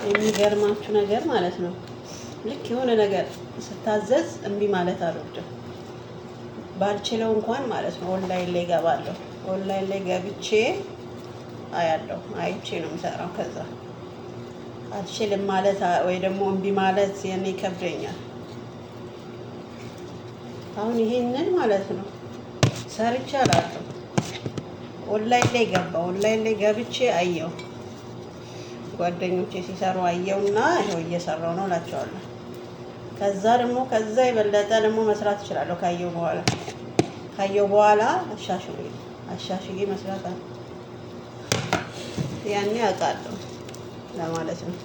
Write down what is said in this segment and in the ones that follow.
የሚገርማችሁ ነገር ማለት ነው ልክ የሆነ ነገር ስታዘዝ እምቢ ማለት አልወድም። ባልችለው እንኳን ማለት ነው ኦንላይን ላይ ገባለሁ። ኦንላይን ላይ ገብቼ አያለሁ፣ አይቼ ነው የምሰራው። ከዛ አልችልም ማለት ወይ ደግሞ እምቢ ማለት የኔ ይከብደኛል። አሁን ይሄንን ማለት ነው ሰርቼ አላውቅም። ኦንላይን ላይ ገባ፣ ኦንላይን ላይ ገብቼ አየው፣ ጓደኞቼ ሲሰሩ አየውና ይኸው እየሰራው ነው እላቸዋለሁ። ከዛ ደግሞ ከዛ የበለጠ ደግሞ መስራት እችላለሁ። ካየው በኋላ አሻሽዬ መስራት ያኔ አውቃለሁ ለማለት ነው።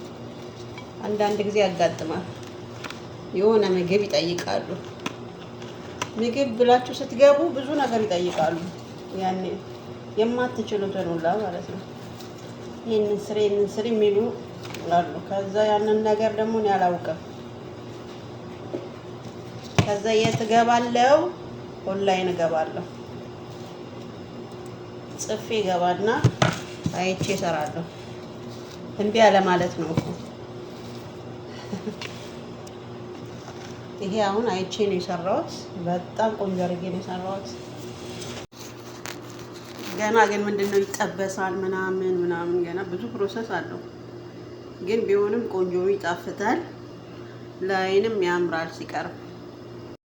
አንዳንድ ጊዜ ያጋጥማል። የሆነ ምግብ ይጠይቃሉ። ምግብ ብላችሁ ስትገቡ ብዙ ነገር ይጠይቃሉ። ያኔ የማትችሉትን ሁላ ማለት ነው። ይህንን ስሪ የሚሉ አሉ። ከዛ ያንን ነገር ደግሞ እኔ አላውቅም። ከዛ የት እገባለሁ? ኦንላይን እገባለሁ። ጽፌ እገባና አይቼ እሰራለሁ። እምቢ አለ ማለት ነው እኮ። ይሄ አሁን አይቼ ነው የሰራሁት። በጣም ቆንጆ አድርጌ ነው የሰራሁት። ገና ግን ምንድነው ይጠበሳል ምናምን ገና ብዙ ፕሮሰስ አለው። ግን ቢሆንም ቆንጆ ይጣፍጣል፣ ለዓይንም ያምራል ሲቀርብ።